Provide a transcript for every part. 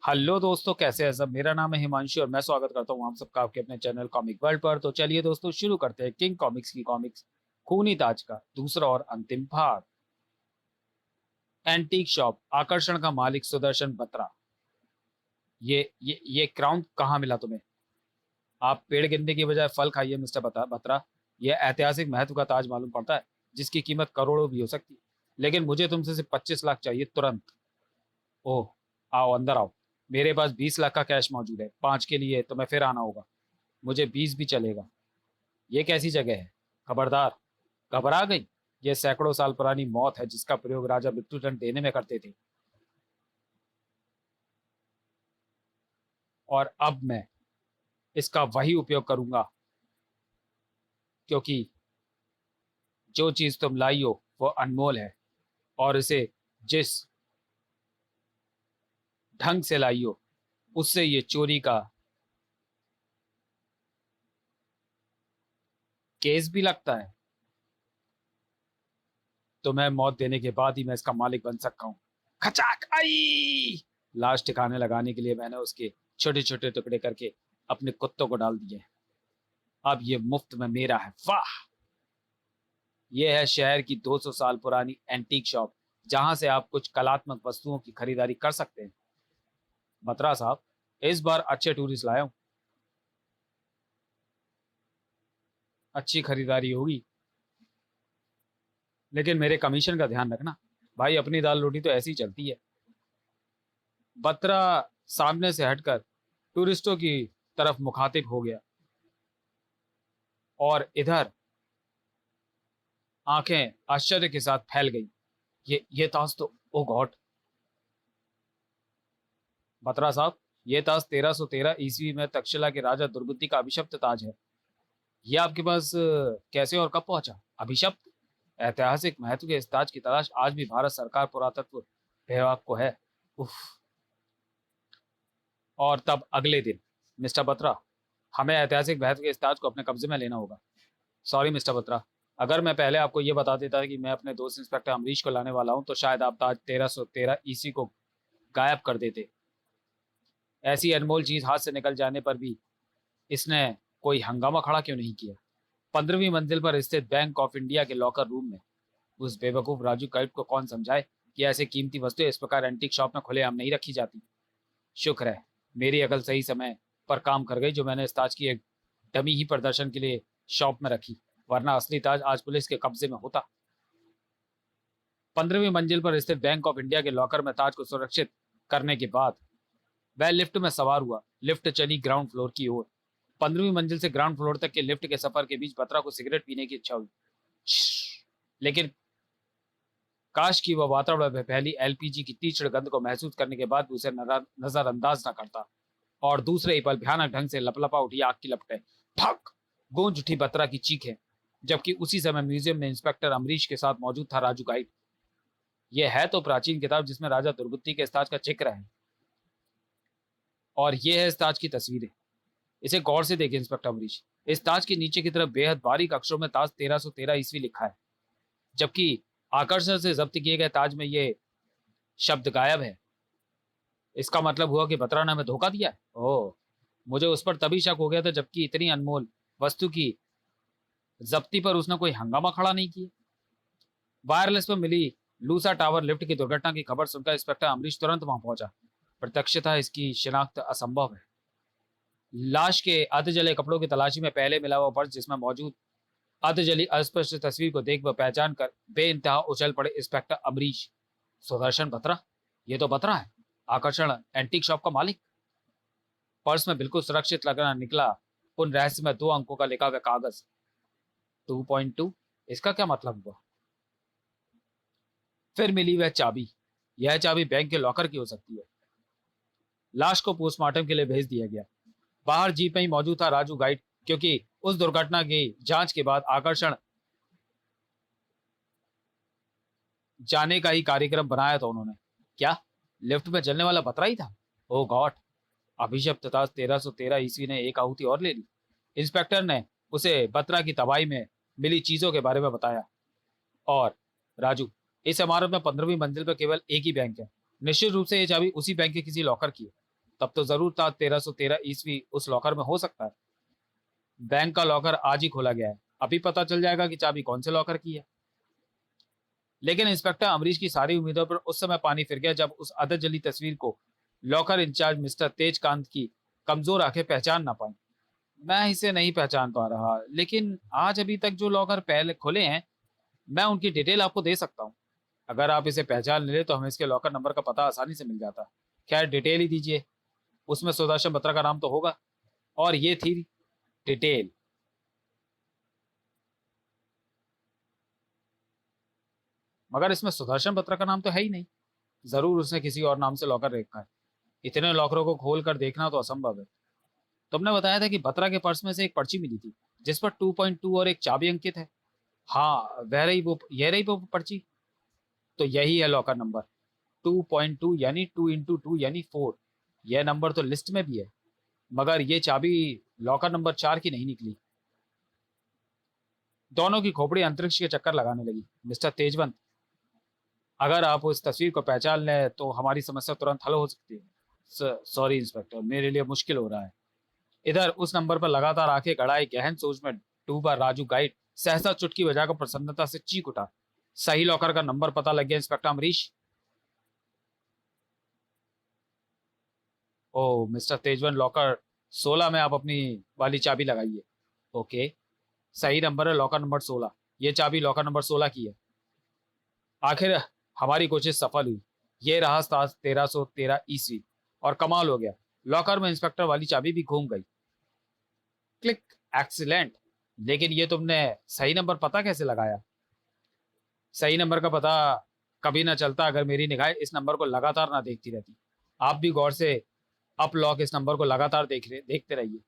Hello दोस्तों, कैसे हैं सब। मेरा नाम है हिमांशु और मैं स्वागत करता हूँ आप सबका आपके अपने चैनल कॉमिक वर्ल्ड पर। तो चलिए दोस्तों, शुरू करते हैं किंग कॉमिक्स की कॉमिक्स खूनी ताज का दूसरा और अंतिम भाग। एंटीक शॉप, आकर्षण का मालिक सुदर्शन बत्रा। ये क्राउन कहाँ मिला तुम्हें? आप पेड़ गिनने की बजाय फल खाइए मिस्टर बत्रा। यह ऐतिहासिक महत्व का ताज मालूम पड़ता है, जिसकी कीमत करोड़ों भी हो सकती है। लेकिन मुझे तुमसे सिर्फ 25 लाख चाहिए, तुरंत। ओह, आओ अंदर आओ। मेरे पास 20 लाख का कैश मौजूद है। 5 के लिए तुम्हें फिर आना होगा। मुझे 20 भी चलेगा। ये कैसी जगह है? खबरदार, घबरा गई? यह सैकड़ों साल पुरानी मौत है, जिसका प्रयोग राजा मृत्युदंड देने में करते थे। और अब मैं इसका वही उपयोग करूंगा, क्योंकि जो चीज तुम लाई हो वो अनमोल है। और इसे जिस ढंग से लाई हो, उससे ये चोरी का केस भी लगता है। तो मैं मौत देने के बाद ही मैं इसका मालिक बन सकता हूँ। खचाक आई। लाश ठिकाने लगाने के लिए मैंने उसके छोटे छोटे टुकड़े करके अपने कुत्तों को डाल दिए। अब ये मुफ्त में मेरा है। वाह! यह है शहर की 200 साल पुरानी एंटीक शॉप, जहां से आप कुछ कलात्मक वस्तुओं की खरीदारी कर सकते हैं। बत्रा साहब, इस बार अच्छे टूरिस्ट लाया हूं। अच्छी खरीदारी होगी, लेकिन मेरे कमीशन का ध्यान रखना। भाई, अपनी दाल रोटी तो ऐसी ही चलती है। बत्रा सामने से हटकर टूरिस्टों की तरफ मुखातिब हो गया और इधर आंखें आश्चर्य के साथ फैल गई। ये ताज तो, ओ गॉड! बत्रा साहब, ये ताज 1313 ईस्वी में तक्षशिला के राजा दुर्बुद्धि का अभिशप्त ताज है। ये आपके पास कैसे और कब पहुंचा? अभिशप्त? ऐतिहासिक महत्व के इस ताज की तलाश आज भी भारत सरकार पुरातत्व विभाग को है। उफ। और तब अगले दिन, मिस्टर बत्रा, हमें ऐतिहासिक महत्व के इस ताज को अपने कब्जे में लेना होगा। सॉरी मिस्टर बत्रा, अगर मैं पहले आपको यह बता देता कि मैं अपने दोस्त इंस्पेक्टर अमरीश को लाने वाला हूं, तो शायद आप ताज 1313 ईस्वी को गायब कर देते। ऐसी अनमोल चीज हाथ से निकल जाने पर भी इसने कोई हंगामा खड़ा क्यों नहीं किया? 15वीं मंजिल पर स्थित बैंक ऑफ इंडिया के लॉकर रूम में उस बेवकूफ राजू कैट को कौन समझाए कि ऐसे कीमती वस्तुएं इस प्रकार एंटीक शॉप में खुलेआम नहीं रखी जाती। शुक्र है मेरी अकल सही समय पर काम कर गई, जो मैंने इस ताज की एक डमी ही प्रदर्शन के लिए शॉप में रखी, वरना असली ताज आज पुलिस के कब्जे में होता। 15वीं मंजिल पर स्थित बैंक ऑफ इंडिया के लॉकर में ताज को सुरक्षित करने के बाद वह लिफ्ट में सवार हुआ। लिफ्ट चली ग्राउंड फ्लोर की ओर। 15वीं मंजिल से ग्राउंड फ्लोर तक के लिफ्ट के सफर के बीच बत्रा को सिगरेट पीने की इच्छा हुई। लेकिन काश कि वह वातावरण में पहली एलपीजी की तीक्ष्ण गंध को महसूस करने के बाद भी उसे नजरअंदाज न करता। और दूसरे ही पल भयानक ढंग से लपलपा उठी आग की लपटें। ठक! गूंज उठी बत्रा की चीखें। जबकि उसी समय म्यूजियम में इंस्पेक्टर अमरीश के साथ मौजूद था राजू गाइड। यह है तो प्राचीन किताब जिसमें राजा दुर्बुद्धि के ताज का जिक्र है, और यह है इस ताज की तस्वीरें। इसे गौर से देखें इंस्पेक्टर अमरीश। इस ताज के नीचे की तरफ बेहद बारीक अक्षरों में ताज 1313 ईस्वी लिखा है, जबकि आकर्षण से जब्त किए गए ताज में यह शब्द गायब है। इसका मतलब हुआ कि बत्रा ने हमें धोखा दिया है। ओह, मुझे उस पर तभी शक हो गया था जबकि इतनी अनमोल वस्तु की जब्ती पर उसने कोई हंगामा खड़ा नहीं किया। वायरलेस पर मिली लूसा टावर लिफ्ट की दुर्घटना की खबर सुनकर इंस्पेक्टर अमरीश तुरंत वहां पहुंचा। प्रत्यक्षतः इसकी शिनाख्त असंभव है। लाश के अर्धजले कपड़ों की तलाशी में पहले मिला हुआ पर्स, जिसमें मौजूद अर्धजली अस्पष्ट तस्वीर को देख वह पहचान कर बेइंतहा उछल पड़े इंस्पेक्टर अमरीश। सुदर्शन बत्रा, ये तो बत्रा है, आकर्षण एंटीक शॉप का मालिक। पर्स में बिल्कुल सुरक्षित लगना निकला उन रहस्य में 2 अंकों का लिखा हुआ कागज। 2.2, इसका क्या मतलब हुआ? फिर मिली वह चाबी। यह चाबी बैंक के लॉकर की हो सकती है। लाश को पोस्टमार्टम के लिए भेज दिया गया। बाहर जीप में ही मौजूद था राजू गाइड, क्योंकि उस दुर्घटना की जांच के बाद आकर्षण जाने का ही कार्यक्रम बनाया था उन्होंने। क्या लिफ्ट में जलने वाला बतरा ही था? ओ गॉड! अभिशप्त ताज 1313 ईस्वी ने एक आहुति और ले ली। इंस्पेक्टर ने उसे बत्रा की तबाही में मिली चीजों के बारे में बताया। और राजू, इस इमारत में 15वीं मंजिल पर केवल एक ही बैंक है। निश्चित रूप से यह चाबी उसी बैंक के किसी लॉकर की है। तब तो जरूर ताज 1313 ईस्वी उस लॉकर में हो सकता है। बैंक का लॉकर आज ही खोला गया है, अभी पता चल जाएगा कि चाबी कौन से लॉकर की है। लेकिन इंस्पेक्टर अमरीश की सारी उम्मीदों पर उस समय पानी फिर गया जब उस अदद जली तस्वीर को लॉकर इंचार्ज मिस्टर तेजकांत की कमजोर आंखें पहचान ना पाई। मैं इसे नहीं पहचान पा रहा, लेकिन आज अभी तक जो लॉकर पहले खुले हैं, मैं उनकी डिटेल आपको दे सकता हूँ। अगर आप इसे पहचान ले तो हमें इसके लॉकर नंबर का पता आसानी से मिल जाता। खैर डिटेल ही दीजिए, उसमें सुदर्शन बत्रा का नाम तो होगा। और ये थी डिटेल। मगर इसमें सुदर्शन बत्रा का नाम तो है ही नहीं। जरूर उसने किसी और नाम से लॉकर रखा है। इतने लॉकरों को खोल कर देखना तो असंभव है। तुमने बताया था कि बत्रा के पर्स में से एक पर्ची मिली थी जिस पर 2.2 और एक चाबी अंकित है। हाँ, यह रही वो पर्ची। तो यही है लॉकर नंबर 2.2 यानी 2 into 2 यानी 4। यह नंबर तो लिस्ट में भी है, मगर ये चाबी लॉकर नंबर 4 की नहीं निकली। दोनों की खोपड़ी अंतरिक्ष के चक्कर लगाने लगी। मिस्टर तेजवंत, अगर आप उस तस्वीर को पहचान लें तो हमारी समस्या तुरंत हल हो सकती है। सॉरी इंस्पेक्टर, मेरे लिए मुश्किल हो रहा है। इधर उस नंबर पर लगातार आंखें गड़ाए गहन सोच में डूबा राजू गाइड सहसा चुटकी बजाकर प्रसन्नता से चीख उठा। सही लॉकर का नंबर पता लग गया इंस्पेक्टर अमरीश। ओ मिस्टर तेजवन, लॉकर 16 में आप अपनी वाली चाबी लगाइए। ओके, सही नंबर है लॉकर नंबर 16। ये चाबी लॉकर नंबर 16 की है। आखिर हमारी कोशिश सफल हुई। ये रहा साल 1313 ईस्वी। और कमाल हो गया, लॉकर में इंस्पेक्टर वाली चाबी भी घूम गई। Click, excellent. लेकिन ये तुमने सही नंबर पता कैसे लगाया? सही नंबर का पता कभी ना चलता अगर मेरी निगाहें इस नंबर को लगातार ना देखती रहती। आप भी गौर से अप लॉक इस नंबर को लगातार देखते रहिए।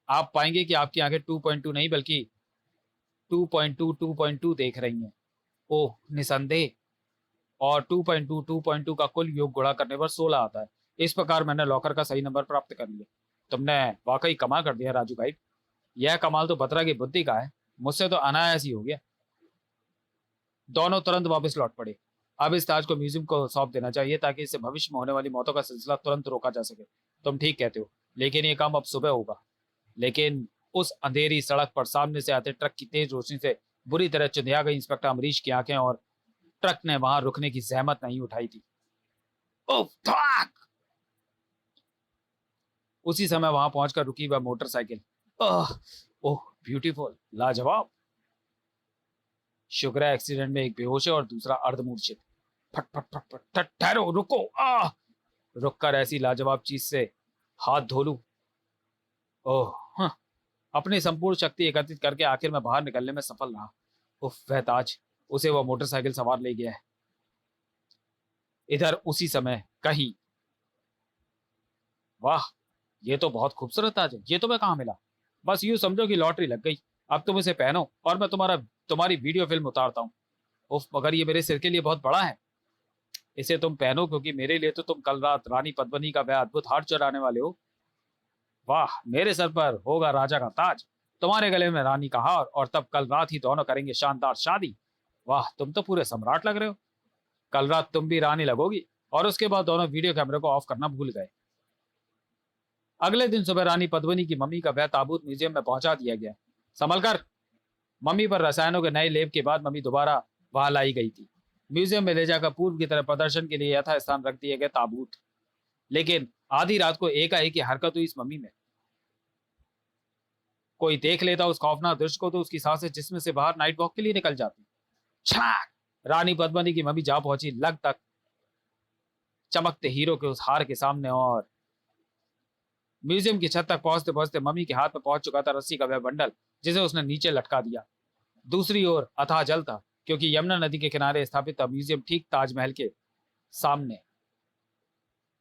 आप पाएंगे कि आपकी आंखें 2.2 नहीं बल्कि 2.2 2.2 देख रही हैं। ओह निसंदेह। और 2.2 2.2 का कुल योग गुणा करने पर 16 आता है। इस प्रकार मैंने लॉकर का सही नंबर प्राप्त कर लिया। तुमने वाकई कमाल कर दिया राजू भाई। यह कमाल तो बत्रा की बुद्धि का है, मुझसे तो अनायास ही हो गया। दोनों तुरंत वापस लौट पड़े। अब इस ताज को म्यूजियम को सौंप देना चाहिए ताकि इससे भविष्य में होने वाली मौतों का सिलसिला तुरंत रोका जा सके। तुम ठीक कहते हो, लेकिन ये काम अब सुबह होगा। लेकिन उस अंधेरी सड़क पर सामने से आते ट्रक की तेज रोशनी से बुरी तरह चुंधिया गई इंस्पेक्टर अमरीश की आंखें, और ट्रक ने वहां रुकने की जहमत नहीं उठाई थी। उसी समय वहां पहुंचकर रुकी वह मोटरसाइकिल। ओह ब्यूटीफुल, लाजवाब। शुक्र है एक्सीडेंट में एक बेहोश है और दूसरा अर्धमूर्छित। फट फट फट फट, ठहरो, रुको। रुक कर ऐसी लाजवाब चीज से हाथ धो लूं। ओह हाँ। अपनी संपूर्ण शक्ति एकत्रित करके आखिर में बाहर निकलने में सफल रहा। उफ, वह ताज, उसे वह मोटरसाइकिल सवार ले गया है। इधर उसी समय कहीं, वाह, ये तो बहुत खूबसूरत ताज है। ये तुम्हें कहाँ मिला? बस यूं समझो कि लॉटरी लग गई। अब तुम इसे पहनो और मैं तुम्हारी वीडियो फिल्म उतारता हूँ। उफ, मगर ये मेरे सिर के लिए बहुत बड़ा है। इसे तुम पहनो क्योंकि मेरे लिए तो तुम कल रात रानी पद्मिनी का वह अद्भुत हार चुराने वाले हो। वाह, मेरे सर पर होगा राजा का ताज, तुम्हारे गले में रानी का हार, और तब कल रात ही दोनों करेंगे शानदार शादी। वाह, तुम तो पूरे सम्राट लग रहे हो। कल रात तुम भी रानी लगोगी। और उसके बाद दोनों वीडियो कैमरे को ऑफ करना भूल गए। अगले दिन सुबह रानी पद्मिनी की मम्मी का वह ताबूत म्यूजियम में पहुंचा दिया गया। संभल कर। मम्मी पर रसायनों के नए लेप के बाद मम्मी दोबारा वहां लाई गई थी। म्यूजियम में ले जाकर पूर्व की तरह प्रदर्शन के लिए यथास्थान रख दिए गए ताबूत। लेकिन आधी रात को एकाएक हरकत हुई इस मम्मी में। कोई देख लेता उस खौफनाक दृश्य को तो उसकी सांसें जिस्म से बाहर नाइट वॉक के लिए निकल जाती। छलाक! रानी पद्मिनी की मम्मी जा पहुंची लग तक चमकते हीरो के उस हार के सामने, और म्यूजियम की छत तक पहुंचते पहुंचते मम्मी के हाथ में पहुंच चुका था रस्सी का वह बंडल जिसे उसने नीचे लटका दिया। दूसरी ओर अथाह जल था, क्योंकि यमुना नदी के किनारे स्थापित था म्यूजियम ठीक ताजमहल के सामने।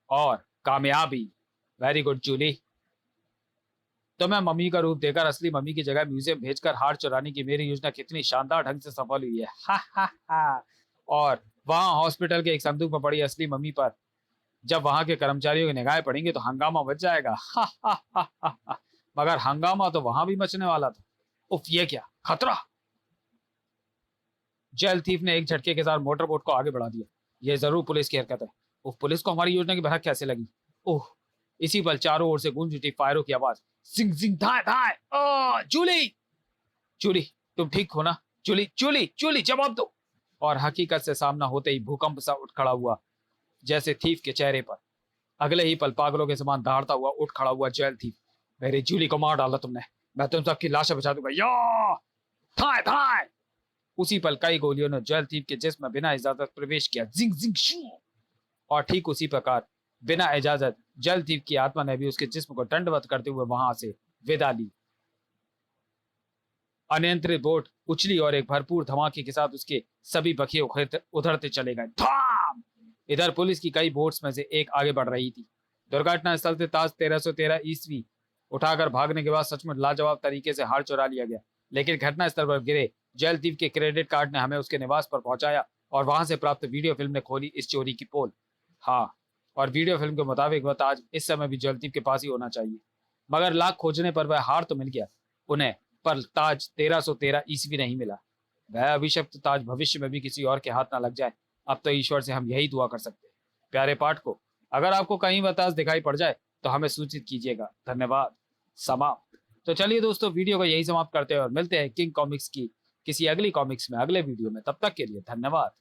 और कामयाबी। Very good Julie. तो मैं मम्मी का रूप देकर असली मम्मी की जगह म्यूजियम भेजकर हार चुराने की मेरी योजना कितनी शानदार ढंग से सफल हुई है। हा हा हा। और वहां हॉस्पिटल के एक संदूक में पड़ी असली मम्मी पर जब वहां के कर्मचारियों की निगाहें पड़ेंगे तो हंगामा मच जाएगा। हा हा हा हा हा। मगर हंगामा तो वहां भी मचने वाला था। उफ, ये क्या खतरा! जेल थीफ ने एक झटके के साथ मोटर बोट को आगे बढ़ा दिया। यह जरूर पुलिस की हरकत है। उफ, पुलिस को हमारी योजना की भनक कैसे लगी? ओह! इसी पल चारों ओर से गूंज उठी फायरों की आवाज। जिंग जिंग धाय धाय। जूली, जूली, तुम ठीक हो ना? जूली, जूली, जूली, जवाब दो। और हकीकत से सामना होते ही भूकंप सा उठ खड़ा हुआ, जैसे थीफ के चेहरे पर। अगले ही पल पागलों के समान दहाड़ता हुआ उठ खड़ा हुआ जेल थीफ। मेरी जूली को मार डाला तुमने, मैं तुम सबकी लाशें बचा दूंगा। या थाय थाय। उसी पल कई गोलियों ने जेल थीफ के जिस्म में बिना इजाजत प्रवेश किया। जिंग जिंग शू। और ठीक उसी प्रकार बिना इजाजत जेल थीफ की आत्मा ने भी उसके जिस्म को दंडवत करते हुए वहां से विदा ली। अनियंत्रित बोट उछली और एक भरपूर धमाके के साथ उसके सभी बखिए उधरते चले गए। धाम! इधर पुलिस की कई बोट्स में से एक आगे बढ़ रही थी। दुर्घटना स्थल से ताज 1313 ईस्वी उठाकर भागने के बाद सचमुच लाजवाब तरीके से हार चुरा लिया गया। लेकिन घटना स्थल पर गिरे जलदीप के क्रेडिट कार्ड ने हमें उसके निवास पर पहुंचाया और वहां से प्राप्त वीडियो फिल्म ने खोली इस चोरी की पोल। हाँ, और वीडियो फिल्म के मुताबिक वह ताज इस समय भी जलदीप के पास ही होना चाहिए। मगर लाख खोजने पर वह हार तो मिल गया उन्हें, पर ताज 1313 ईस्वी नहीं मिला। वह अभिशप्त ताज भविष्य में भी किसी और के हाथ ना लग जाए, अब तो ईश्वर से हम यही दुआ कर सकते हैं। प्यारे पाठकों, अगर आपको कहीं वह ताज दिखाई पड़ जाए तो हमें सूचित कीजिएगा। धन्यवाद। समाप्त। तो चलिए दोस्तों, वीडियो को यही समाप्त करते हैं और मिलते हैं किंग कॉमिक्स की किसी अगली कॉमिक्स में अगले वीडियो में। तब तक के लिए धन्यवाद।